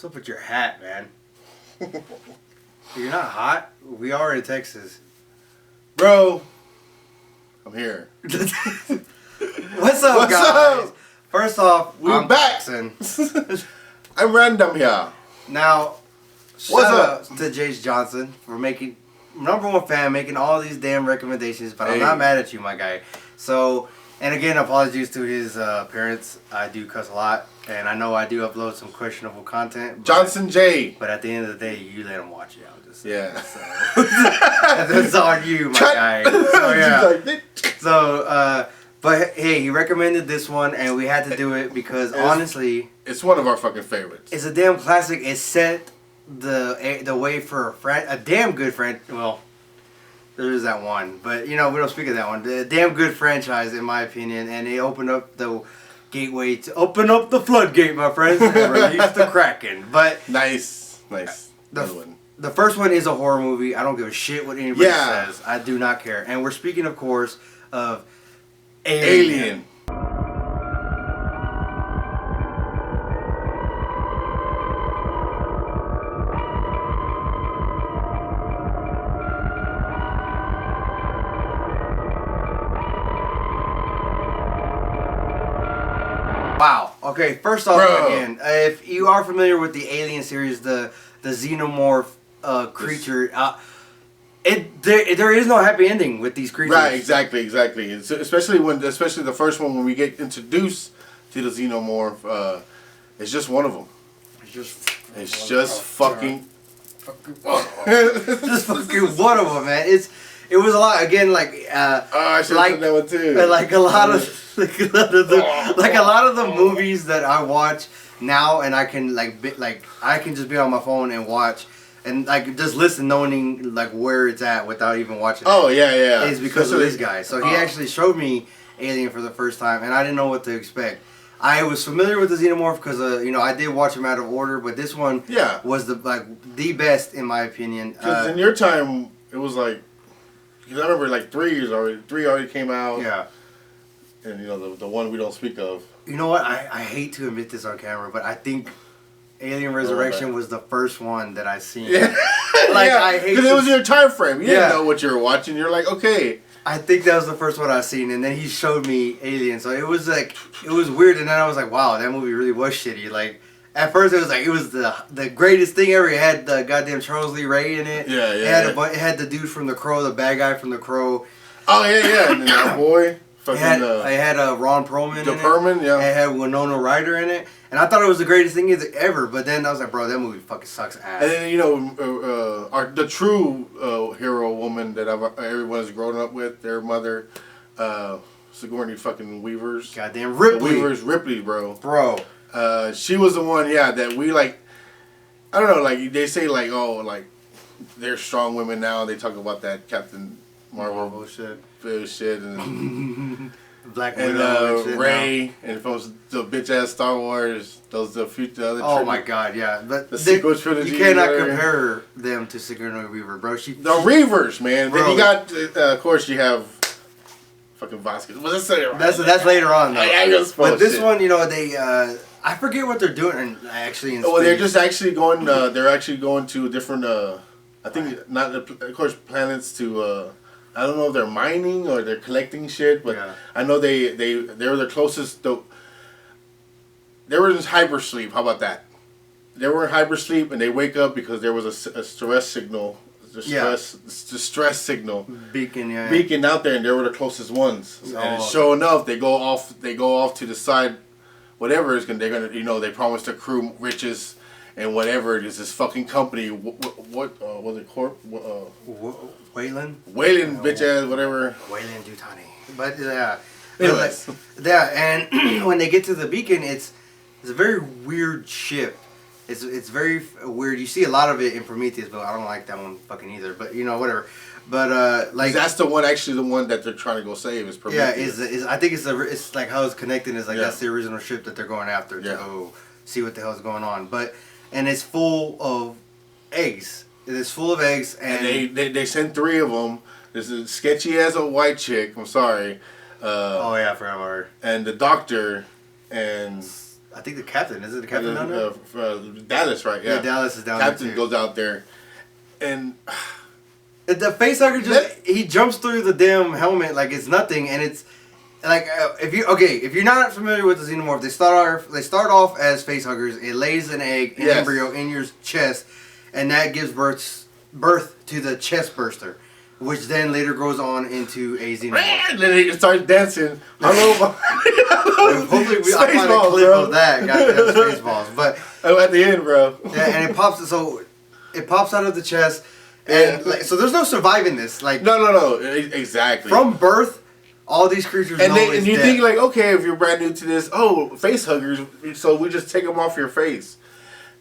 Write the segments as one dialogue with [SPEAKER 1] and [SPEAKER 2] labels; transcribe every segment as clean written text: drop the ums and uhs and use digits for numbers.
[SPEAKER 1] What's up with your hat, man? You're not hot? We are in Texas.
[SPEAKER 2] Bro, I'm here.
[SPEAKER 1] What's up, guys?
[SPEAKER 2] Up?
[SPEAKER 1] First off,
[SPEAKER 2] we're back. I'm random here.
[SPEAKER 1] Now,
[SPEAKER 2] What's
[SPEAKER 1] shout
[SPEAKER 2] up?
[SPEAKER 1] out to Jace Johnson for making #1 fan, making all these damn recommendations. But
[SPEAKER 2] Hey.
[SPEAKER 1] I'm not mad at you, my guy. So, and again, apologies to his parents. I do cuss a lot, and I know I do upload some questionable content. But,
[SPEAKER 2] Johnson J.
[SPEAKER 1] But at the end of the day, you let him watch it. I'll just
[SPEAKER 2] Yeah.
[SPEAKER 1] So. That's on you, my guy. So yeah. So, but hey, he recommended this one, and we had to do it because honestly,
[SPEAKER 2] it's one of our fucking favorites.
[SPEAKER 1] it's a damn classic. It set the way for a damn good well, there's that one, but you know we don't speak of that one. A damn good franchise, in my opinion, and they opened up the gateway to open up the floodgate, my friends, and release the Kraken. But
[SPEAKER 2] Nice. Good one.
[SPEAKER 1] the first one is a horror movie. I don't give a shit what anybody says. I do not care. And we're speaking, of course, of Alien. Wow. Okay, first off, again, if you are familiar with the Alien series, the xenomorph creature, there is no happy ending with these creatures.
[SPEAKER 2] Right, exactly. It's, especially the first one when we get introduced to the xenomorph, it's just one of them. It's just fucking
[SPEAKER 1] just fucking one of them, man. It was a lot again,
[SPEAKER 2] I should have done that one too.
[SPEAKER 1] Like a lot of the movies that I watch now, and I can I can just be on my phone and watch. And just listen, knowing where it's at without even watching.
[SPEAKER 2] Oh yeah.
[SPEAKER 1] Is because of this guy. So he actually showed me Alien for the first time, and I didn't know what to expect. I was familiar with the xenomorph because I did watch him out of order, but this one was the best in my opinion.
[SPEAKER 2] Because in your time, it was because I remember 3 already came out.
[SPEAKER 1] Yeah.
[SPEAKER 2] And the one we don't speak of.
[SPEAKER 1] You know what? I hate to admit this on camera, but I think Alien Resurrection was the first one that I seen.
[SPEAKER 2] Yeah.
[SPEAKER 1] I hate
[SPEAKER 2] because it was your time frame. You didn't know what you were watching. You're like, okay.
[SPEAKER 1] I think that was the first one I seen, and then he showed me Alien. So it was weird, and then I was like, wow, that movie really was shitty. At first it was the greatest thing ever. It had the goddamn Charles Lee Ray in it.
[SPEAKER 2] Yeah.
[SPEAKER 1] It had the dude from The Crow, the bad guy from The Crow.
[SPEAKER 2] Oh yeah. And then that boy.
[SPEAKER 1] It had Ron Perlman in
[SPEAKER 2] it. Yeah.
[SPEAKER 1] It had Winona Ryder in it. And I thought it was the greatest thing ever. But then I was like, bro, that movie fucking sucks ass.
[SPEAKER 2] And then, the true hero woman that everyone has grown up with, their mother, Sigourney fucking Weavers.
[SPEAKER 1] Goddamn Ripley.
[SPEAKER 2] Ripley, bro.
[SPEAKER 1] Bro.
[SPEAKER 2] She was the one, that we I don't know, they say they're strong women now. They talk about that Captain Marvel shit and
[SPEAKER 1] Black Widow
[SPEAKER 2] and Ray and from the bitch ass Star Wars. Those the other.
[SPEAKER 1] Oh my god, yeah, but
[SPEAKER 2] the sequel trilogy.
[SPEAKER 1] You cannot compare them to Sigourney Weaver, bro.
[SPEAKER 2] The Reavers, man. Bro. Then you got, of course, you have fucking Vasquez. What's that?
[SPEAKER 1] That's later on though. But this one, they I forget what they're doing actually. In
[SPEAKER 2] they're just actually going. They're actually going to different. I think not of course planets to. I don't know if they're mining or they're collecting shit, but I know they were the closest. They were in hypersleep. How about that? They were in hypersleep and they wake up because there was a stress signal. Distress signal beacon out there, and they were the closest ones. And sure enough, they go off to the side, whatever is they're gonna they promised the crew riches and whatever it is. This fucking company, what was it?
[SPEAKER 1] Wayland,
[SPEAKER 2] bitch ass, whatever.
[SPEAKER 1] Weyland-Yutani. But and when they get to the beacon, it's a very weird ship. It's very weird. You see a lot of it in Prometheus, but I don't like that one fucking either. But whatever. But
[SPEAKER 2] that's the one that they're trying to go save is Prometheus.
[SPEAKER 1] Yeah, I think it's how it's connected is that's the original ship that they're going after to go see what the hell's going on. And it's full of eggs. It is full of eggs, and
[SPEAKER 2] they sent 3 of them. This is sketchy as a white chick. I'm sorry.
[SPEAKER 1] I forgot about her.
[SPEAKER 2] And the doctor and
[SPEAKER 1] I think the captain is it the captain down there?
[SPEAKER 2] Dallas, right? Yeah,
[SPEAKER 1] Dallas is down
[SPEAKER 2] captain
[SPEAKER 1] there. Captain
[SPEAKER 2] goes out there, and
[SPEAKER 1] the facehugger he jumps through the damn helmet like it's nothing, and it's like if you're not familiar with the xenomorph, they start off as facehuggers. It lays an egg, an embryo in your chest, and that gives birth to the chest burster, which then later goes on into a xenomorph.
[SPEAKER 2] And then he starts dancing. Hello,
[SPEAKER 1] hopefully I find a clip of that. Goddamn Spaceballs, but
[SPEAKER 2] at the end, bro.
[SPEAKER 1] Yeah, and it pops out of the chest, and so there's no surviving this. Like
[SPEAKER 2] no, exactly.
[SPEAKER 1] From birth, all these creatures
[SPEAKER 2] and
[SPEAKER 1] know
[SPEAKER 2] and you think like, okay, if you're brand new to this, face huggers, so we just take them off your face.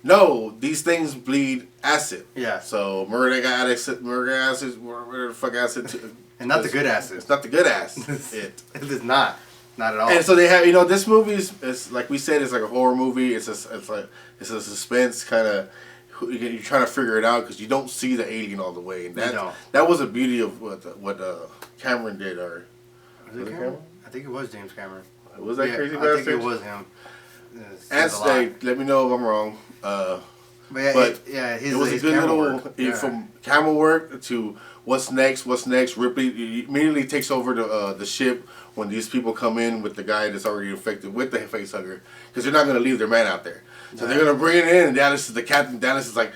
[SPEAKER 2] No, these things bleed acid.
[SPEAKER 1] Yeah.
[SPEAKER 2] So murder acid, whatever the fuck acid.
[SPEAKER 1] And not the good acid.
[SPEAKER 2] It's not the good acid.
[SPEAKER 1] It is not. Not at all.
[SPEAKER 2] And so they have, this movie is like we said, it's like a horror movie. It's a suspense kind of. You're trying to figure it out because you don't see the alien all the way, and that was the beauty of what Cameron did. Or
[SPEAKER 1] was it Cameron? I think it was James Cameron.
[SPEAKER 2] Was that crazy bastard?
[SPEAKER 1] I think it was him.
[SPEAKER 2] And let me know if I'm wrong. It was a good little from camera work to what's next. Ripley immediately takes over the ship when these people come in with the guy that's already infected with the facehugger, because they're not going to leave their man out there. So they're going to bring it in, and Dallas is the captain. Dallas is like,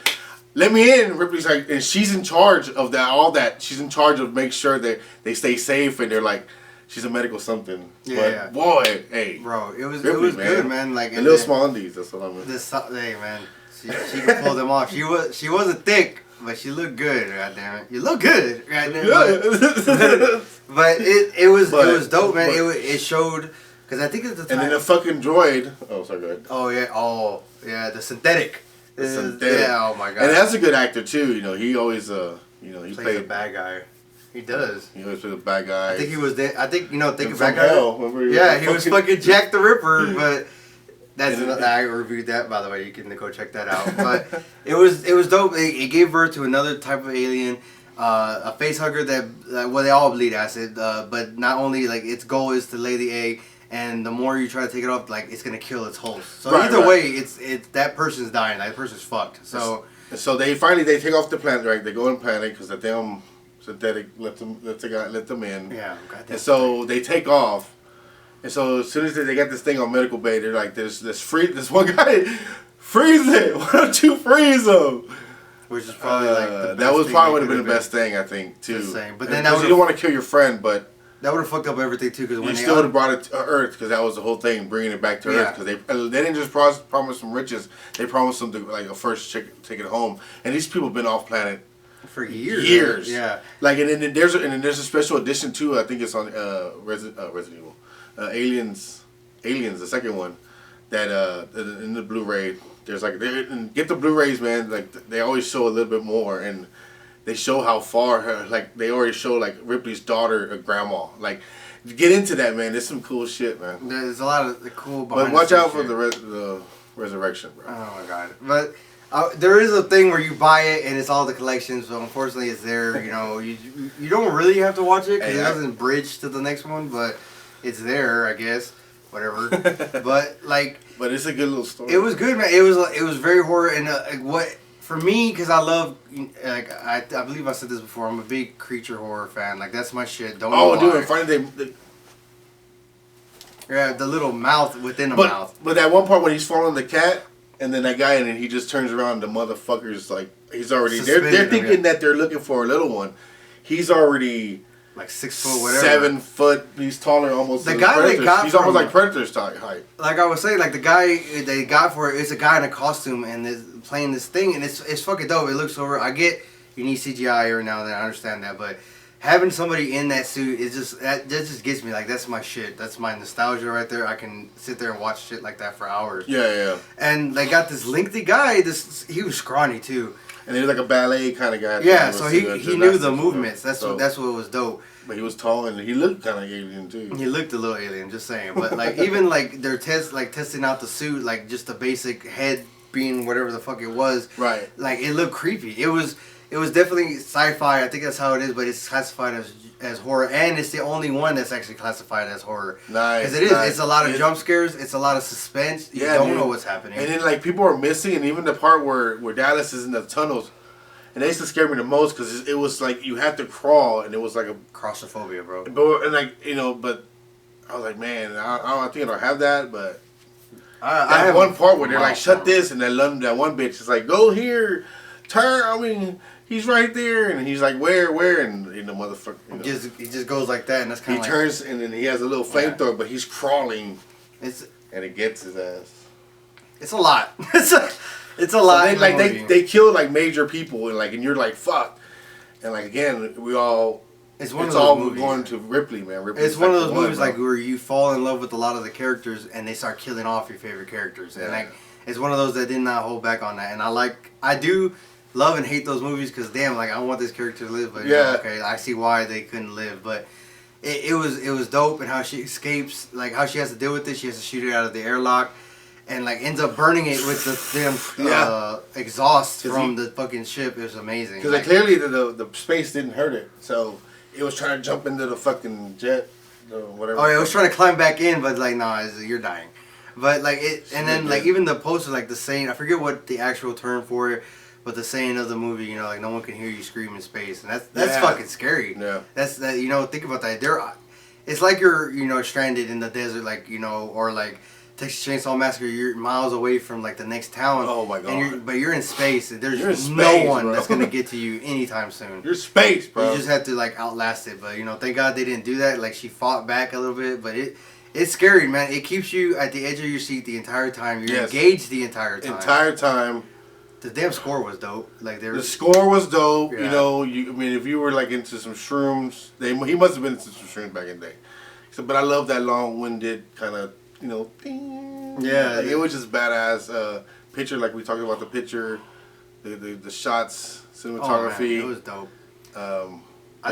[SPEAKER 2] let me in. Ripley's like, and she's in charge of that. She's in charge of make sure that they stay safe, and they're like, she's a medical something.
[SPEAKER 1] Yeah,
[SPEAKER 2] boy, hey.
[SPEAKER 1] Bro, it was good, man. Like
[SPEAKER 2] the little smallies, that's what I mean.
[SPEAKER 1] Hey, man. She could pull them off. She wasn't thick, but she looked good. Goddamn it, you look good. Goddamn it. But it was dope, man. It showed, because I think at the time.
[SPEAKER 2] And then the fucking droid. Oh, sorry, go ahead.
[SPEAKER 1] Oh yeah, the synthetic. Yeah, oh my god.
[SPEAKER 2] And that's a good actor too. He always he
[SPEAKER 1] plays a bad guy. He does.
[SPEAKER 2] He always plays a bad guy.
[SPEAKER 1] I think he was there. I think think of bad
[SPEAKER 2] guy.
[SPEAKER 1] He was fucking Jack the Ripper, but. I reviewed that, by the way. You can go check that out. But it was dope. It gave birth to another type of alien, a facehugger that they all bleed acid. But not only like its goal is to lay the egg, and the more you try to take it off, like it's gonna kill its host. So either way, it's that person's dying. That person's fucked. So
[SPEAKER 2] they finally take off the planet. Right, they go in panic because the damn synthetic let them in.
[SPEAKER 1] Yeah,
[SPEAKER 2] and so they take off. And so as soon as they get this thing on medical bay, they're like, this one guy, freeze it. Why don't you freeze him?
[SPEAKER 1] Which is probably like the best
[SPEAKER 2] that was probably would have been the best thing, I think, too.
[SPEAKER 1] Just saying. But then
[SPEAKER 2] you don't want to kill your friend, but
[SPEAKER 1] that would have fucked up everything too. Because
[SPEAKER 2] you still would have brought it to Earth, because that was the whole thing, bringing it back to Earth. Because they didn't just promise them riches; they promised them a first ticket home. And these people have been off planet
[SPEAKER 1] for years.
[SPEAKER 2] Years,
[SPEAKER 1] yeah.
[SPEAKER 2] Like and then there's a special edition too. I think it's on Resident Evil. Aliens, the second one, that in the Blu-ray, there's like get the Blu-rays, man. Like they always show a little bit more, and they show how far they already show like Ripley's daughter or grandma. Like get into that, man. There's some cool shit, man.
[SPEAKER 1] There's a lot of the cool.
[SPEAKER 2] But watch out for the resurrection, bro.
[SPEAKER 1] Oh my god! But there is a thing where you buy it and it's all the collections. So unfortunately, it's there. You don't really have to watch it because it doesn't bridge to the next one, but. It's there, I guess. Whatever. But
[SPEAKER 2] it's a good little story.
[SPEAKER 1] It was good, man. It was very horror, and what for me, because I love, like I believe I said this before. I'm a big creature horror fan. Like that's my shit. Don't.
[SPEAKER 2] Dude, funny
[SPEAKER 1] yeah, the little mouth within the mouth.
[SPEAKER 2] But that one part when he's following the cat, and then that guy, and then he just turns around, the motherfucker's like he's already. They're thinking that they're looking for a little one. He's already.
[SPEAKER 1] Like 6 foot, whatever.
[SPEAKER 2] 7 foot. He's taller almost.
[SPEAKER 1] The guy they got.
[SPEAKER 2] He's almost like Predator's height.
[SPEAKER 1] Like I was saying, like the guy they got for it is a guy in a costume and is playing this thing, and it's fucking dope. It looks over. I get you need CGI every now and then. I understand that, but having somebody in that suit is just that just gets me. Like that's my shit. That's my nostalgia right there. I can sit there and watch shit like that for hours.
[SPEAKER 2] Yeah.
[SPEAKER 1] And they got this lengthy guy. He was scrawny too.
[SPEAKER 2] And he was like a ballet kind of guy.
[SPEAKER 1] Yeah, so he knew the movements. That's what was dope.
[SPEAKER 2] But he was tall and he looked kind of alien too.
[SPEAKER 1] He looked a little alien, just saying. But like even like they're testing out the suit, like just the basic head being whatever the fuck it was.
[SPEAKER 2] Right.
[SPEAKER 1] Like it looked creepy. It was definitely sci-fi. I think that's how it is, but it's classified as horror, and it's the only one that's actually classified as horror.
[SPEAKER 2] Nice.
[SPEAKER 1] Because it is.
[SPEAKER 2] Nice.
[SPEAKER 1] It's a lot of jump scares. It's a lot of suspense. You don't know what's happening.
[SPEAKER 2] And then like people are missing, and even the part where Dallas is in the tunnels, and they used to scare me the most because it was like you had to crawl, and it was like a
[SPEAKER 1] claustrophobia, bro.
[SPEAKER 2] But and like but I was like, man, I think I don't have that, but. I have one part where they're like, shut this, and that one bitch is like, go here, turn. I mean, he's right there, and he's like, where, and motherfucker.
[SPEAKER 1] He just goes like that, and that's kind of.
[SPEAKER 2] He turns, and then he has a little flamethrower, but he's crawling. And it gets his ass.
[SPEAKER 1] It's a lot. it's a lot.
[SPEAKER 2] They kill like major people, and you're like, fuck, and like again, we all.
[SPEAKER 1] It's one of those movies.
[SPEAKER 2] Going to Ripley, man.
[SPEAKER 1] It's one of those movies like where you fall in love with a lot of the characters and they start killing off your favorite characters. And like it's one of those that did not hold back on that. And I do love and hate those movies because damn, like I want this character to live, but okay, I see why they couldn't live. But it was dope, and how she escapes, like how she has to deal with it. She has to shoot it out of the airlock. And like ends up burning it with the damn exhaust from the fucking ship. It was amazing.
[SPEAKER 2] Because clearly the space didn't hurt it, so. It was trying to jump into the fucking jet, whatever.
[SPEAKER 1] Oh, it was trying to climb back in, but like, nah, you're dying. But like it, and then like even the poster, like the saying, I forget what the actual term for it, but the saying of the movie, like no one can hear you scream in space, and that's fucking scary.
[SPEAKER 2] Yeah.
[SPEAKER 1] That's that. Think about that. It's like you're stranded in the desert, like or like. Texas Chainsaw Massacre, you're miles away from like the next town.
[SPEAKER 2] Oh my god!
[SPEAKER 1] But you're in space. There's no one that's gonna get to you anytime soon.
[SPEAKER 2] You're space, bro.
[SPEAKER 1] You just have to like outlast it. But thank God they didn't do that. Like she fought back a little bit, but it's scary, man. It keeps you at the edge of your seat the entire time. You're engaged the entire time. The damn score was dope. Like the
[SPEAKER 2] score was dope. Yeah. If you were like into some shrooms, he must have been into some shrooms back in the day. But I love that long-winded kind of. Ding.
[SPEAKER 1] Yeah,
[SPEAKER 2] it was just badass. Picture, like we talked about the picture, the shots, cinematography.
[SPEAKER 1] Oh, man, it was dope.
[SPEAKER 2] I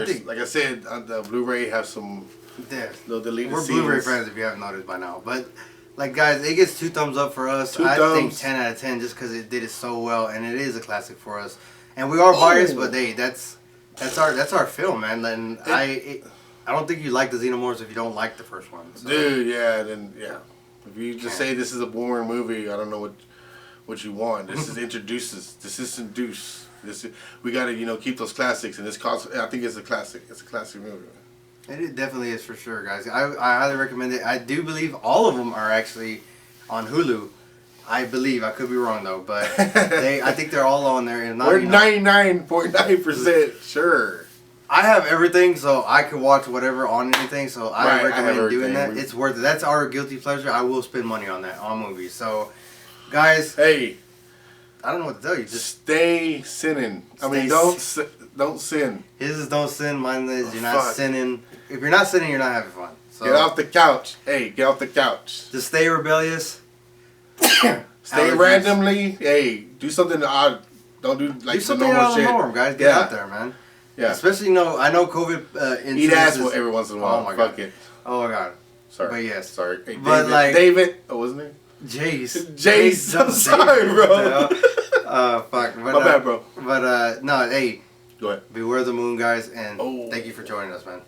[SPEAKER 2] think, like I said, on the Blu-ray have some little deleted
[SPEAKER 1] We're
[SPEAKER 2] scenes.
[SPEAKER 1] Blu-ray fans if you haven't noticed by now, but like guys, it gets 2 thumbs up for us. I think 10 out of 10 just because it did it so well, and it is a classic for us. And we are biased, but hey, that's our film, man. And I don't think you like the Xenomorphs if you don't like the first one. So.
[SPEAKER 2] Dude, if you just say this is a boring movie, I don't know what you want. This is introduces. This is induce. We gotta keep those classics, and I think it's a classic. It's a classic movie.
[SPEAKER 1] It definitely is for sure, guys. I highly recommend it. I do believe all of them are actually on Hulu. I believe. I could be wrong though, but I think they're all on there. And
[SPEAKER 2] we're 99.9% sure.
[SPEAKER 1] I have everything, so I could watch whatever on anything. So I recommend doing that. It's worth it. That's our guilty pleasure. I will spend money on that on movies. So, guys,
[SPEAKER 2] hey,
[SPEAKER 1] I don't know what to tell you. Just
[SPEAKER 2] stay sinning. Don't sin.
[SPEAKER 1] His is don't sin. Mine is you're not sinning. If you're not sinning, you're not having fun. So
[SPEAKER 2] get off the couch. Hey, get off the couch.
[SPEAKER 1] Just stay rebellious.
[SPEAKER 2] Stay randomly. Hey, do something odd. Don't do like
[SPEAKER 1] something out of the norm, guys. Get out there, man. Yeah. Especially, I know COVID
[SPEAKER 2] eat ass every once in a while.
[SPEAKER 1] Oh my
[SPEAKER 2] God.
[SPEAKER 1] God. Oh my God.
[SPEAKER 2] Sorry.
[SPEAKER 1] But yes.
[SPEAKER 2] Sorry. Hey,
[SPEAKER 1] but
[SPEAKER 2] David. Oh, wasn't it?
[SPEAKER 1] Jace.
[SPEAKER 2] I'm sorry, bro.
[SPEAKER 1] Fuck.
[SPEAKER 2] My bad, bro.
[SPEAKER 1] But, no, hey.
[SPEAKER 2] Go ahead.
[SPEAKER 1] Beware the moon, guys. And thank you for joining us, man.